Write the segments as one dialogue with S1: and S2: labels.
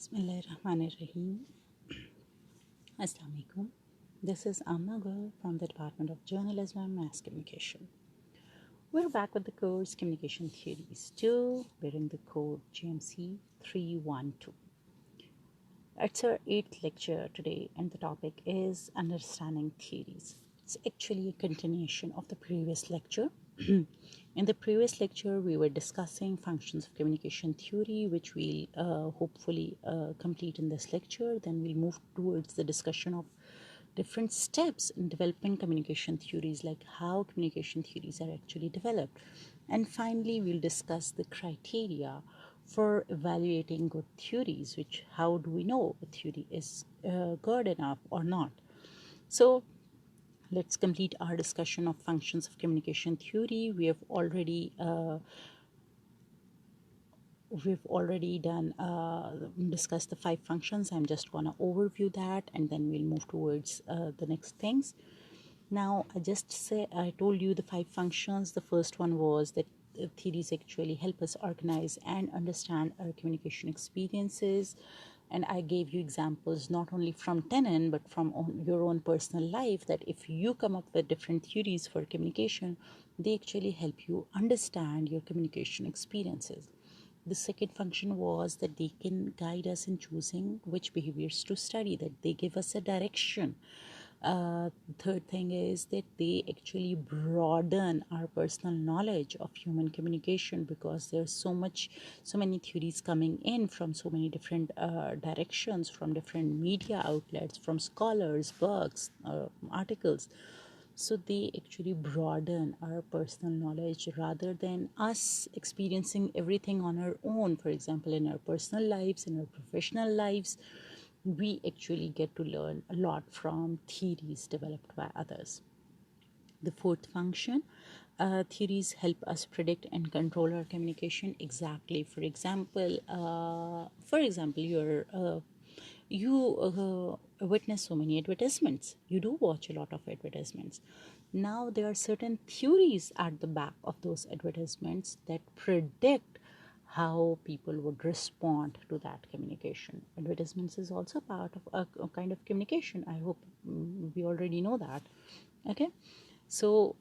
S1: Bismillahirrahmanirrahim. Assalamu alaikum. This is Amna Girl from the Department of Journalism and Mass Communication. We're back with the course Communication Theories 2, bearing the code GMC 312. It's our 8th lecture today, and the topic is Understanding Theories. It's actually a continuation of the previous lecture. In the previous lecture, we were discussing functions of communication theory, which we'll hopefully complete in this lecture. Then we'll move towards the discussion of different steps in developing communication theories, like how communication theories are actually developed. And finally, we'll discuss the criteria for evaluating good theories, which how do we know a theory is good enough or not. So let's complete our discussion of functions of communication theory. We've already discussed the 5 functions. I'm just going to overview that, and then we'll move towards the next things. Now, I told you the 5 functions. The first one was that theories actually help us organize and understand our communication experiences. And I gave you examples not only from Tenon, but from your own personal life, that if you come up with different theories for communication, they actually help you understand your communication experiences. The second function was that they can guide us in choosing which behaviors to study, that they give us a direction. Third thing is that they actually broaden our personal knowledge of human communication, because there's so many theories coming in from so many different directions, from different media outlets, from scholars, books, articles. So they actually broaden our personal knowledge rather than us experiencing everything on our own. For example, in our personal lives, in our professional lives, we actually get to learn a lot from theories developed by others. The fourth function, theories help us predict and control our communication. Exactly. For example, you witness so many advertisements. You do watch a lot of advertisements. Now there are certain theories at the back of those advertisements that predict how people would respond to that communication. Advertisements is also part of a kind of communication. I hope we already know that. Okay. So,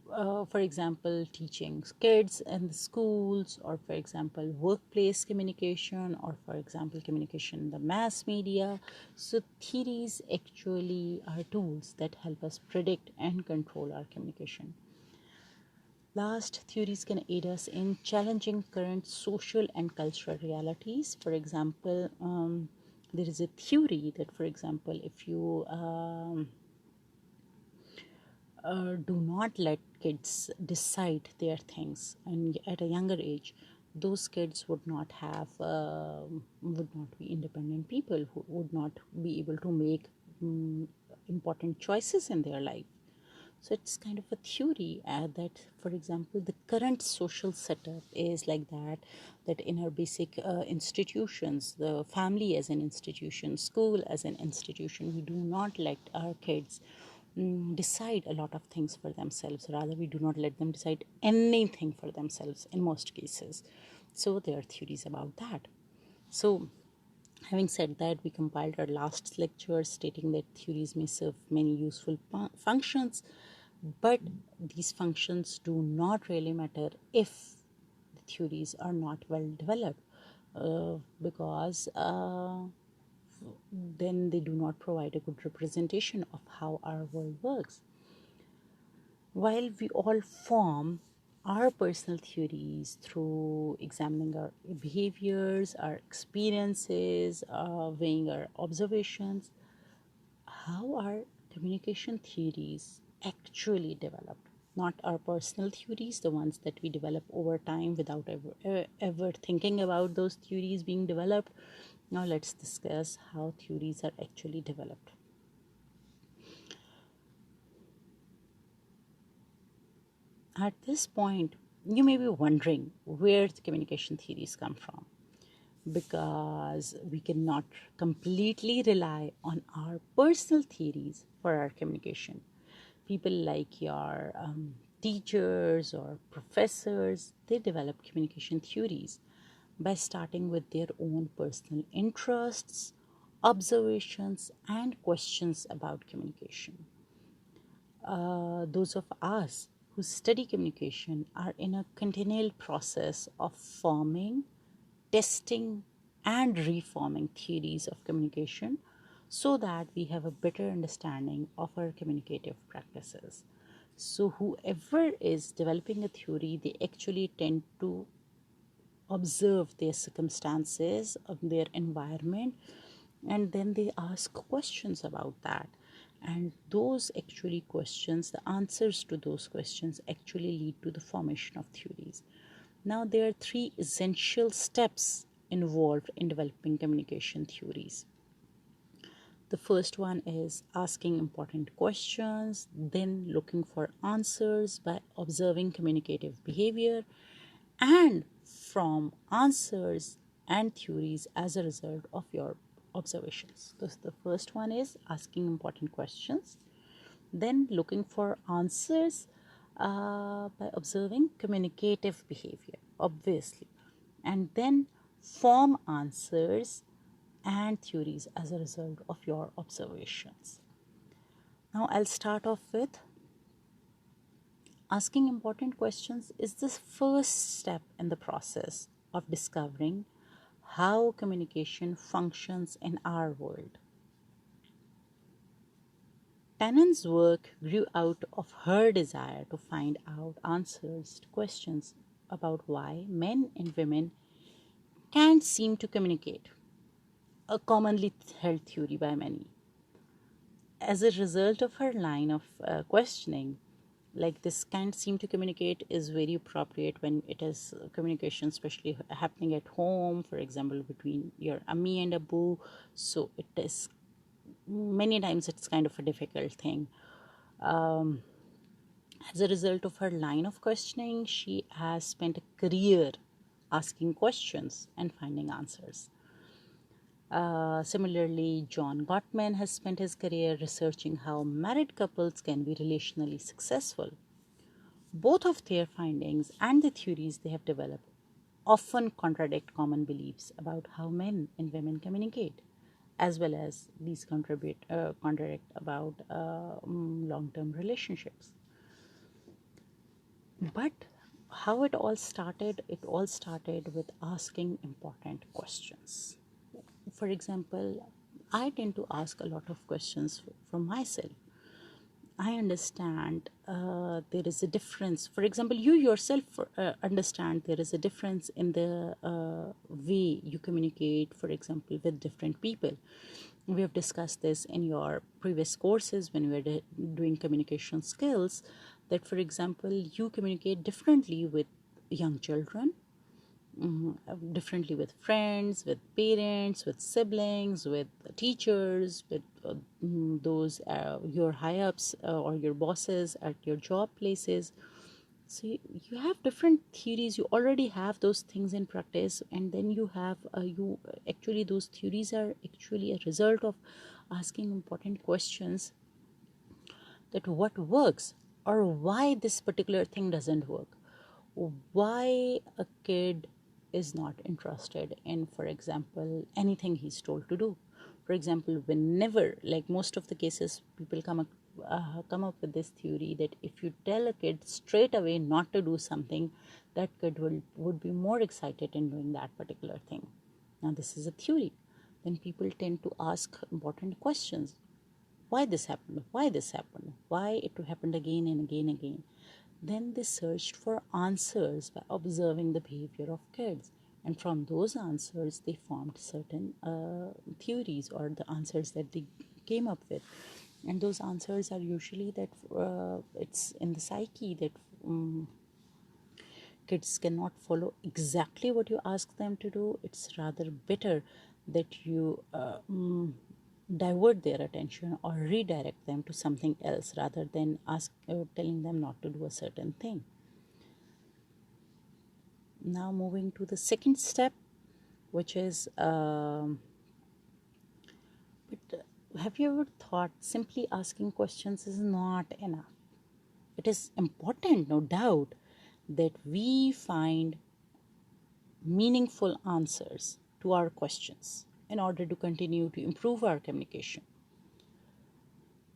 S1: for example, teaching kids in the schools, or for example, workplace communication, or for example, communication in the mass media. So, theories actually are tools that help us predict and control our communication. Last, theories can aid us in challenging current social and cultural realities. For example, there is a theory that, for example, if you do not let kids decide their things, and at a younger age, those kids would not be independent people, who would not be able to make important choices in their life. So it's kind of a theory that, for example, the current social setup is like that in our basic institutions, the family as an institution, school as an institution, we do not let our kids decide a lot of things for themselves. Rather, we do not let them decide anything for themselves in most cases. So there are theories about that. So having said that, we compiled our last lecture stating that theories may serve many useful functions, but these functions do not really matter if the theories are not well developed, because then they do not provide a good representation of how our world works. While we all form our personal theories through examining our behaviors, our experiences, weighing our observations, how are communication theories actually developed? Not our personal theories, the ones that we develop over time without ever thinking about those theories being developed. Now let's discuss how theories are actually developed. At this point, you may be wondering where the communication theories come from, because we cannot completely rely on our personal theories for our communication. People like your teachers or professors, they develop communication theories. by starting with their own personal interests, observations, and questions about communication. Those of us who study communication are in a continual process of forming, testing, and reforming theories of communication so that we have a better understanding of our communicative practices. So, whoever is developing a theory, they actually tend to observe their circumstances, of their environment, and then they ask questions about that. And those actually questions, the answers to those questions actually lead to the formation of theories. Now, there are three essential steps involved in developing communication theories. The first one is asking important questions, then looking for answers by observing communicative behavior, and from answers and theories as a result of your observations. So the first one is asking important questions, then looking for answers by observing communicative behavior, obviously, and then form answers and theories as a result of your observations. Now, I'll start off with asking important questions is the first step in the process of discovering how communication functions in our world. Tannen's work grew out of her desire to find out answers to questions about why men and women can't seem to communicate, a commonly held theory by many. As a result of her line of questioning, like this can't seem to communicate is very appropriate when it is communication, especially happening at home, for example, between your Ami and Abu. So it is many times it's kind of a difficult thing. As a result of her line of questioning, she has spent a career asking questions and finding answers. Similarly, John Gottman has spent his career researching how married couples can be relationally successful. Both of their findings and the theories they have developed often contradict common beliefs about how men and women communicate, as well as these contradict about long-term relationships. But how it all started with asking important questions. For example, I tend to ask a lot of questions from myself. I understand there is a difference. For example, you yourself understand there is a difference in the way you communicate, for example, with different people. We have discussed this in your previous courses when we were doing communication skills, that, for example, you communicate differently with young children, differently with friends, with parents, with siblings, with teachers, with those your high ups or your bosses at your job places. So you have different theories. You already have those things in practice, and then you have you actually those theories are actually a result of asking important questions, that what works or why this particular thing doesn't work, why a kid is not interested in, for example, anything he's told to do. For example, whenever, like most of the cases, people come up with this theory that if you tell a kid straight away not to do something, that kid would be more excited in doing that particular thing. Now, this is a theory. Then people tend to ask important questions. Why this happened? Why this happened? Why it happened again and again and again? Then they searched for answers by observing the behavior of kids. And from those answers, they formed certain theories, or the answers that they came up with. And those answers are usually that it's in the psyche that kids cannot follow exactly what you ask them to do. It's rather better that you divert their attention or redirect them to something else rather than telling them not to do a certain thing. Now moving to the second step, which is have you ever thought simply asking questions is not enough? It is important, no doubt, that we find meaningful answers to our questions in order to continue to improve our communication.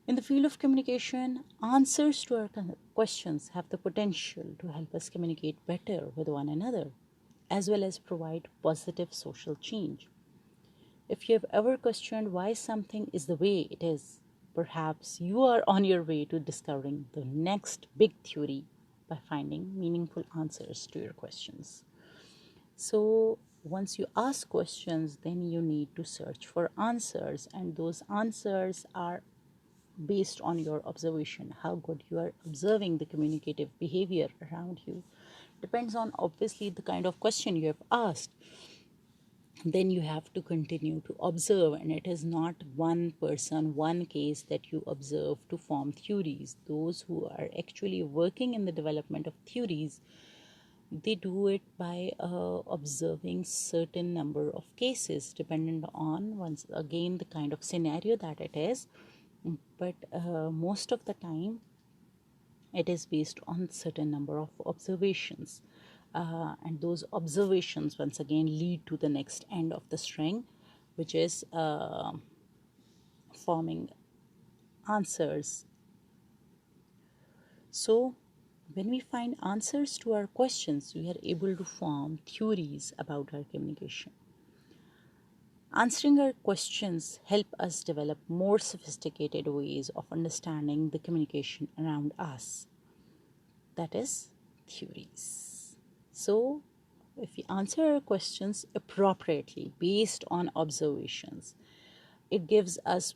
S1: In the field of communication, answers to our questions have the potential to help us communicate better with one another, as well as provide positive social change. If you have ever questioned why something is the way it is, perhaps you are on your way to discovering the next big theory by finding meaningful answers to your questions. So, once you ask questions, then you need to search for answers, and those answers are based on your observation, how good you are observing the communicative behavior around you. Depends on obviously the kind of question you have asked. Then you have to continue to observe, and it is not one person, one case that you observe to form theories. Those who are actually working in the development of theories, they do it by observing certain number of cases, dependent on, once again, the kind of scenario that it is. But most of the time it is based on certain number of observations, and those observations once again lead to the next end of the string, which is forming answers. So when we find answers to our questions, we are able to form theories about our communication. Answering our questions help us develop more sophisticated ways of understanding the communication around us. That is, theories. So, if we answer our questions appropriately based on observations, it gives us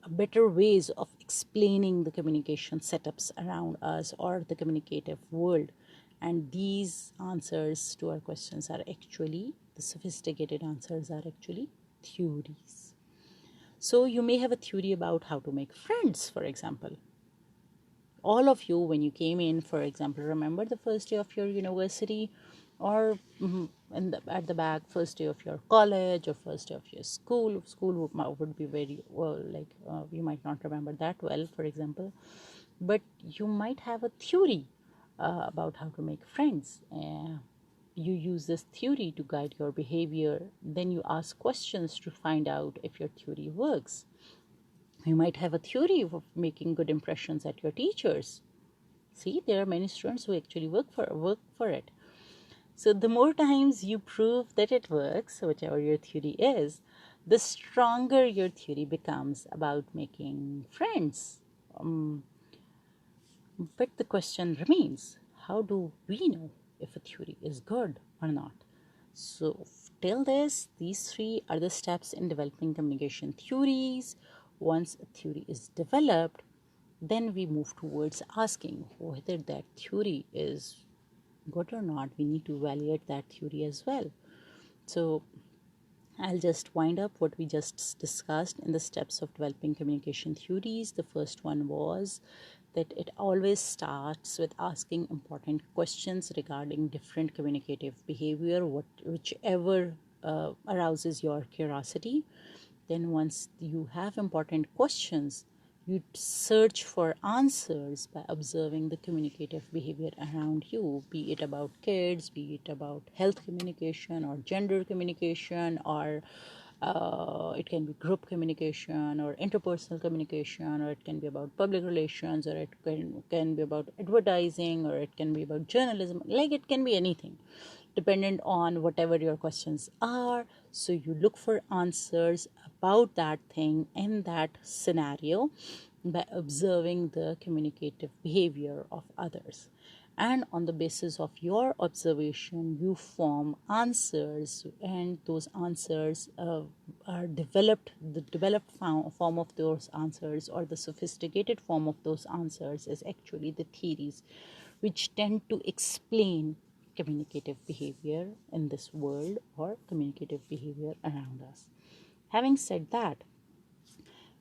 S1: better ways of explaining the communication setups around us or the communicative world. And these answers to our questions are actually, the sophisticated answers are actually theories. So you may have a theory about how to make friends, for example. All of you, when you came in, for example, remember the first day of your university, or at the back, first day of your college or first day of your school. School would be very well, you might not remember that well, for example, but you might have a theory about how to make friends. You use this theory to guide your behavior. Then you ask questions to find out if your theory works. You might have a theory of making good impressions at your teachers. See, there are many students who actually work for it. So the more times you prove that it works, whichever your theory is, the stronger your theory becomes about making friends. But the question remains, how do we know if a theory is good or not? So till these three are the steps in developing communication theories. Once a theory is developed, then we move towards asking whether that theory is good or not. We need to evaluate that theory as well. So I'll just wind up what we just discussed in the steps of developing communication theories. The first one was that it always starts with asking important questions regarding different communicative behavior, whichever arouses your curiosity. Then once you have important questions, you search for answers by observing the communicative behavior around you, be it about kids, be it about health communication or gender communication, or it can be group communication or interpersonal communication, or it can be about public relations, or it can be about advertising, or it can be about journalism. Like, it can be anything, dependent on whatever your questions are. So you look for answers about that thing in that scenario by observing the communicative behavior of others. And on the basis of your observation, you form answers, and those answers are developed. The developed form of those answers, or the sophisticated form of those answers, is actually the theories, which tend to explain communicative behavior in this world or communicative behavior around us. Having said that,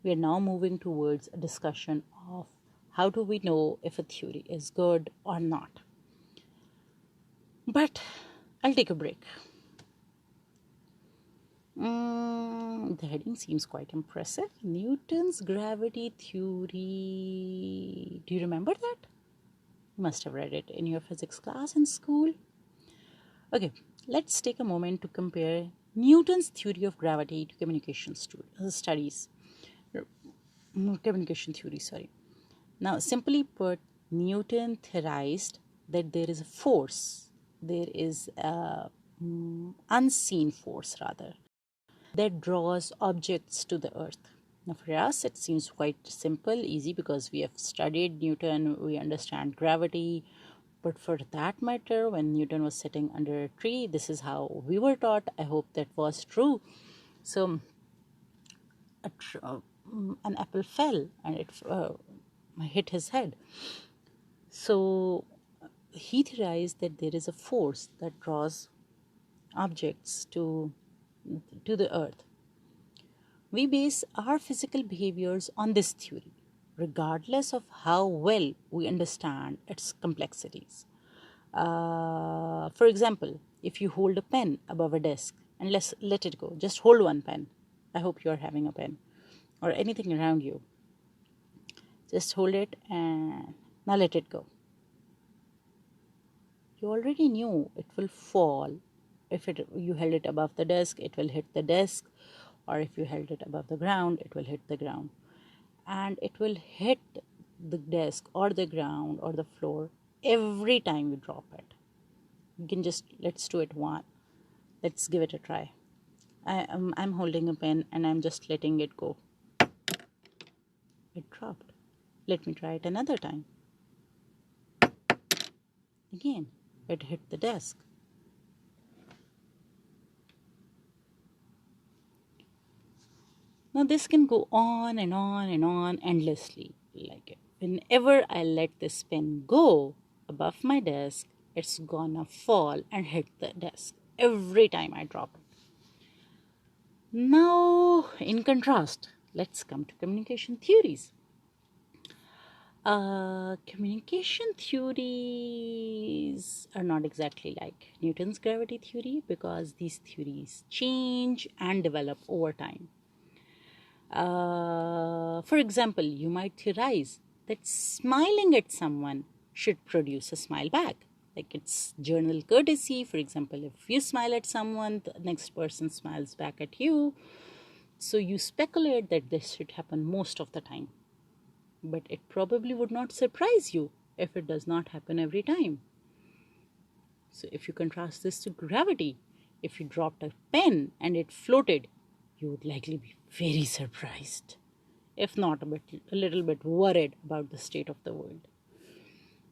S1: we are now moving towards a discussion of how do we know if a theory is good or not. But I'll take a break. The heading seems quite impressive. Newton's gravity theory. Do you remember that? You must have read it in your physics class in school. Okay, let's take a moment to compare Newton's theory of gravity to communication studies. Communication theory, sorry. Now, simply put, Newton theorized that there is a force, there is a unseen force rather, that draws objects to the earth. Now, for us, it seems quite simple, easy, because we have studied Newton, we understand gravity. But for that matter, when Newton was sitting under a tree, this is how we were taught. I hope that was true. So, an apple fell and it hit his head. So, he theorized that there is a force that draws objects to the earth. We base our physical behaviors on this theory, regardless of how well we understand its complexities. For example, if you hold a pen above a desk and let it go, just hold one pen. I hope you're having a pen or anything around you. Just hold it and now let it go. You already knew it will fall. If you held it above the desk, it will hit the desk, or if you held it above the ground, it will hit the ground. And it will hit the desk or the ground or the floor every time you drop it. You can let's do it one. Let's give it a try. I'm holding a pen and I'm just letting it go. It dropped. Let me try it another time. Again, it hit the desk. Now this can go on and on and on endlessly. Like whenever I let this pen go above my desk, it's gonna fall and hit the desk every time I drop it. Now, in contrast, let's come to communication theories. Communication theories are not exactly like Newton's gravity theory because these theories change and develop over time. For example, you might theorize that smiling at someone should produce a smile back. Like it's general courtesy. For example, if you smile at someone, the next person smiles back at you. So you speculate that this should happen most of the time. But it probably would not surprise you if it does not happen every time. So if you contrast this to gravity, if you dropped a pen and it floated, you would likely be very surprised, if not a little bit worried about the state of the world.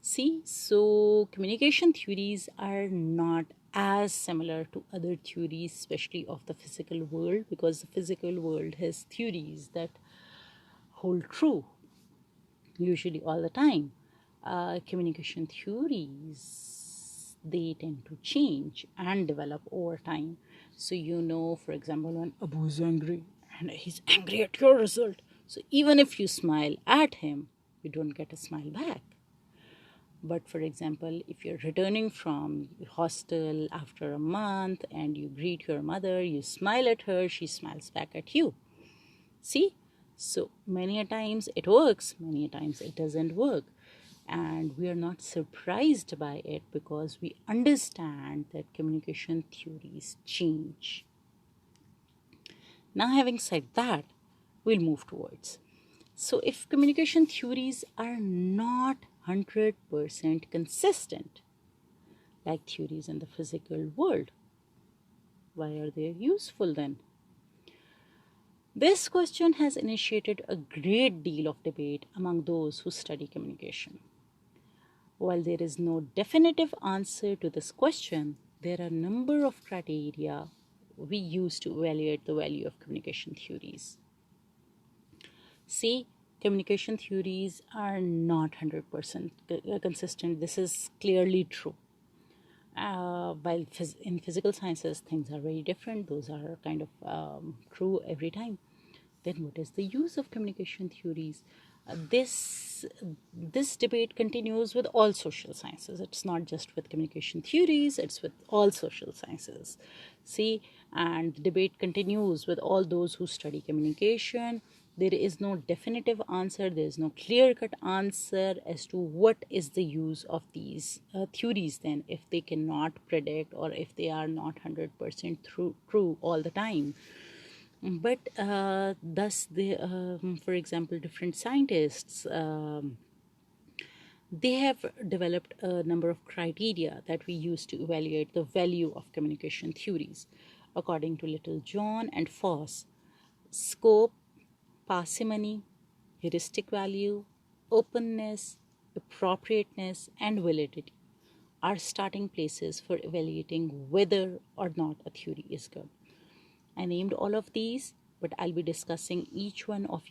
S1: See, so communication theories are not as similar to other theories, especially of the physical world, because the physical world has theories that hold true usually all the time. Communication theories, they tend to change and develop over time. So for example, when Abu is angry and he's angry at your result, so even if you smile at him, you don't get a smile back. But for example, if you're returning from hostel after a month and you greet your mother, you smile at her, she smiles back at you. See? So many a times it works, many a times it doesn't work. And we are not surprised by it because we understand that communication theories change. Now, having said that, we'll move towards. So, if communication theories are not 100% consistent, like theories in the physical world, why are they useful then? This question has initiated a great deal of debate among those who study communication. While there is no definitive answer to this question, there are a number of criteria we use to evaluate the value of communication theories. See, communication theories are not 100% consistent. This is clearly true. While in physical sciences things are very different, those are kind of true every time. Then what is the use of communication theories? This debate continues with all social sciences. It's not just with communication theories, it's with all social sciences. See, and the debate continues with all those who study communication. There is no definitive answer, there is no clear-cut answer as to what is the use of these theories then, if they cannot predict or if they are not 100% true all the time. But thus, for example, different scientists, they have developed a number of criteria that we use to evaluate the value of communication theories. According to Littlejohn and Foss, scope, parsimony, heuristic value, openness, appropriateness, and validity are starting places for evaluating whether or not a theory is good. I named all of these, but I'll be discussing each one of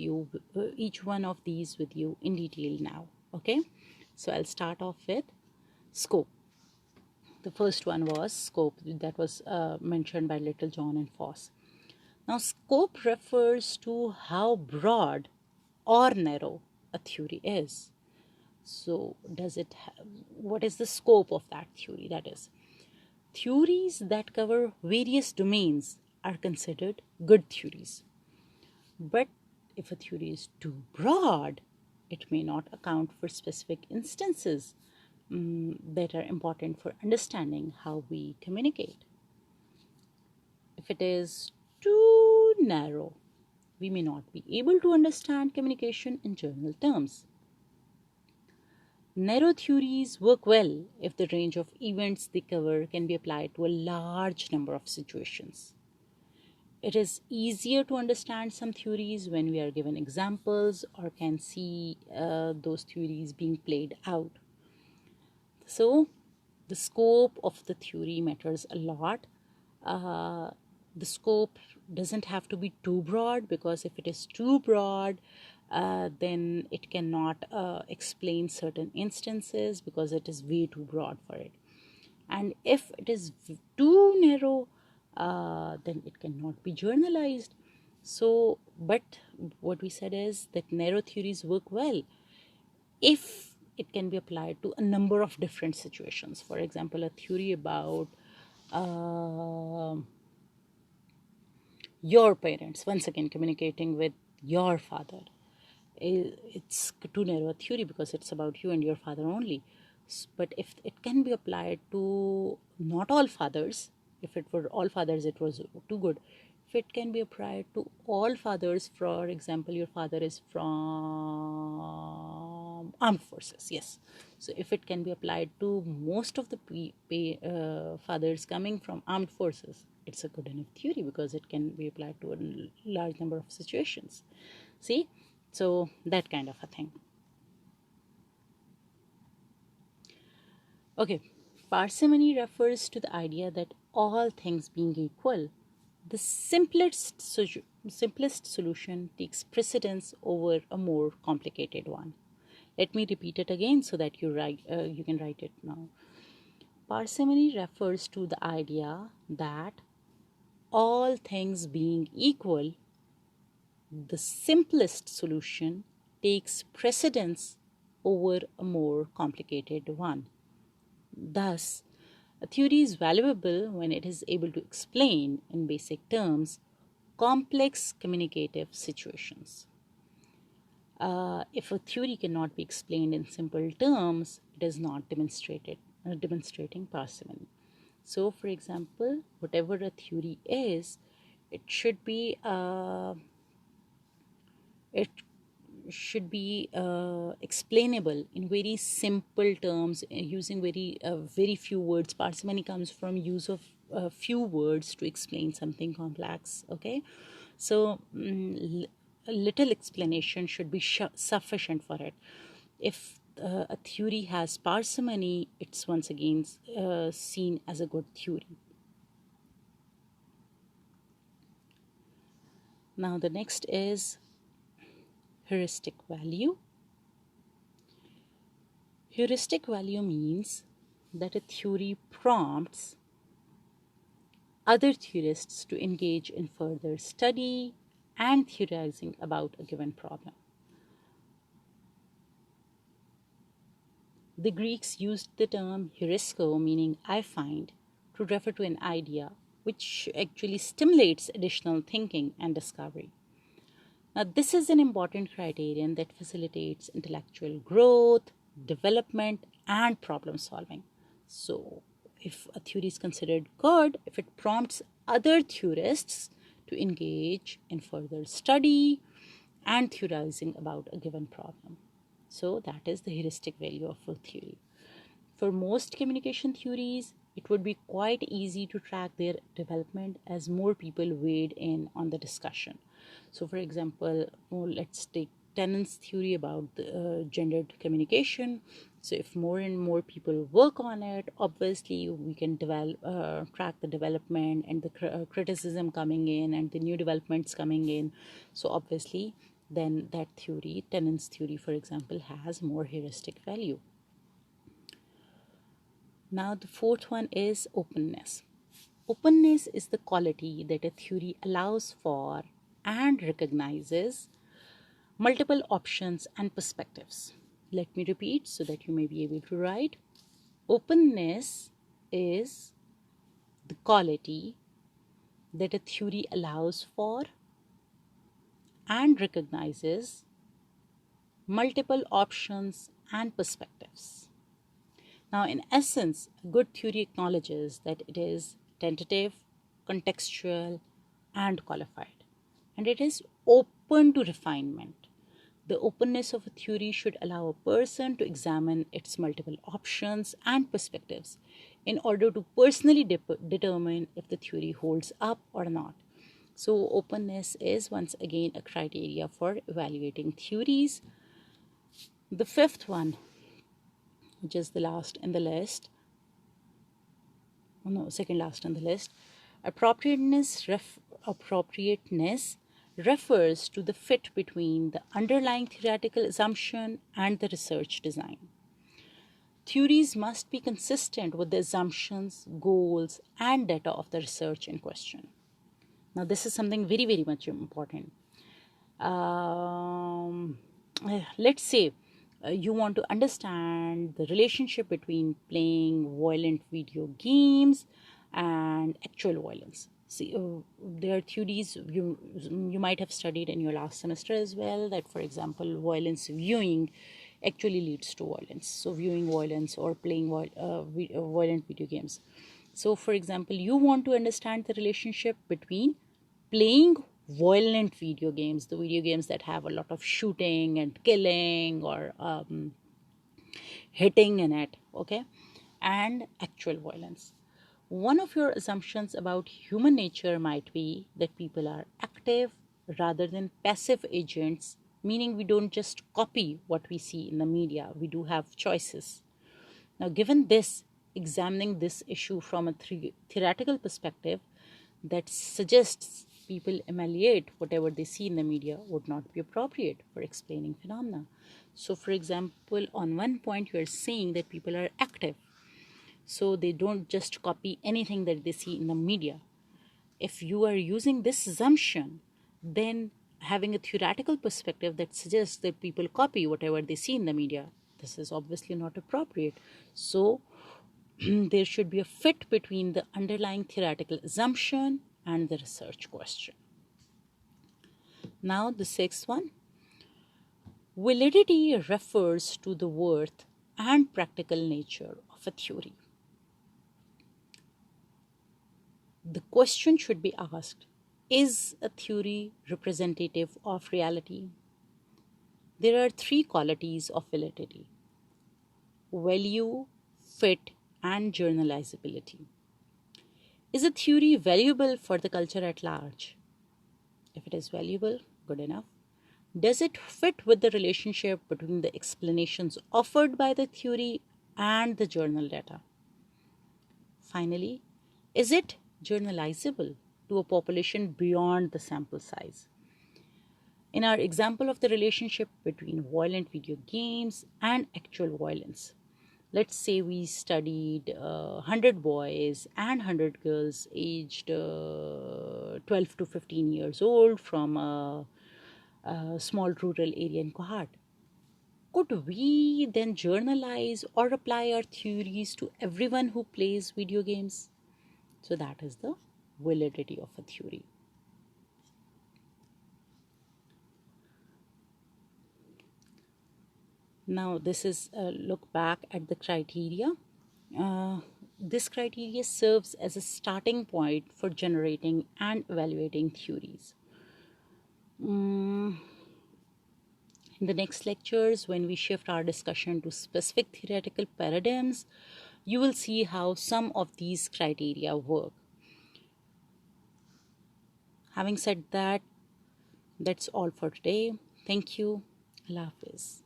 S1: these with you in detail now. Okay, so I'll start off with scope. The first one was scope, that was mentioned by Littlejohn and Foss. Now, scope refers to how broad or narrow a theory is. So, what is the scope of that theory? That is, theories that cover various domains are considered good theories. But if a theory is too broad, it may not account for specific instances that are important for understanding how we communicate. If it is too narrow, we may not be able to understand communication in general terms. Narrow theories work well if the range of events they cover can be applied to a large number of situations. It is easier to understand some theories when we are given examples or can see those theories being played out. So, the scope of the theory matters a lot. The scope doesn't have to be too broad, because if it is too broad, then it cannot explain certain instances because it is way too broad for it. And if it is too narrow, then it cannot be generalized. So, but what we said is that narrow theories work well if it can be applied to a number of different situations. For example, a theory about your parents, once again communicating with your father, it's too narrow a theory because it's about you and your father only. But if it can be applied to not all fathers, if it were all fathers, it was too good. If it can be applied to all fathers, for example, your father is from armed forces, yes. So if it can be applied to most of the fathers coming from armed forces, it's a good enough theory because it can be applied to a large number of situations. See? So that kind of a thing. Okay, parsimony refers to the idea that all things being equal, the simplest solution takes precedence over a more complicated one. Let me repeat it again so that you can write it now. Parsimony refers to the idea that all things being equal, the simplest solution takes precedence over a more complicated one. Thus, a theory is valuable when it is able to explain, in basic terms, complex communicative situations. If a theory cannot be explained in simple terms, it is not demonstrating parsimony. So, for example, whatever a theory is, it should be explainable in very simple terms, using very few words. Parsimony comes from use of few words to explain something complex. Okay, so a little explanation should be sufficient for it. If a theory has parsimony, it's once again seen as a good theory. Now the next is heuristic value. Heuristic value means that a theory prompts other theorists to engage in further study and theorizing about a given problem. The Greeks used the term heurisko, meaning I find, to refer to an idea which actually stimulates additional thinking and discovery. Now, this is an important criterion that facilitates intellectual growth, development, and problem solving. So, if a theory is considered good, if it prompts other theorists to engage in further study and theorizing about a given problem. So, that is the heuristic value of a theory. For most communication theories, it would be quite easy to track their development as more people weighed in on the discussion. So, for example, let's take Tennant's theory about the, gendered communication. So, if more and more people work on it, obviously we can track the development and the criticism coming in and the new developments coming in. So, obviously, then that theory, Tennant's theory, for example, has more heuristic value. Now, the fourth one is openness. Openness is the quality that a theory allows for and recognizes multiple options and perspectives. Let me repeat so that you may be able to write. Openness is the quality that a theory allows for and recognizes multiple options and perspectives. Now, in essence, a good theory acknowledges that it is tentative, contextual, and qualified, and it is open to refinement. The openness of a theory should allow a person to examine its multiple options and perspectives in order to personally determine if the theory holds up or not. So, openness is once again a criteria for evaluating theories. The fifth one, which is the last in the list, second last on the list, appropriateness refers to the fit between the underlying theoretical assumption and the research design. Theories must be consistent with the assumptions, goals, and data of the research in question. Now, this is something very, very much important. Let's say you want to understand the relationship between playing violent video games and actual violence. See, there are theories you might have studied in your last semester as well, that, for example, violence viewing actually leads to violence. So, viewing violence or playing violent video games. So, for example, you want to understand the relationship between playing violent video games, the video games that have a lot of shooting and killing or hitting in it, okay, and actual violence. One of your assumptions about human nature might be that people are active rather than passive agents, meaning we don't just copy what we see in the media, we do have choices. Now, given this, examining this issue from a theoretical perspective that suggests people emulate whatever they see in the media would not be appropriate for explaining phenomena. So, for example, on one point you are saying that people are active, so they don't just copy anything that they see in the media. If you are using this assumption, then having a theoretical perspective that suggests that people copy whatever they see in the media, this is obviously not appropriate. So, there should be a fit between the underlying theoretical assumption and the research question. Now, the sixth one. Validity refers to the worth and practical nature of a theory. The question should be asked, is a theory representative of reality? There are three qualities of validity: value, fit, and generalizability. Is a theory valuable for the culture at large? If it is valuable, good enough. Does it fit with the relationship between the explanations offered by the theory and the journal data? Finally, is it generalizable to a population beyond the sample size? In our example of the relationship between violent video games and actual violence, let's say we studied 100 boys and 100 girls aged 12 to 15 years old from a small rural area in Kohart. Could we then journalize or apply our theories to everyone who plays video games? So that is the validity of a theory. Now this is a look back at the criteria. This criteria serves as a starting point for generating and evaluating theories. In the next lectures, when we shift our discussion to specific theoretical paradigms, you will see how some of these criteria work. Having said that, that's all for today. Thank you. Allah Hafiz.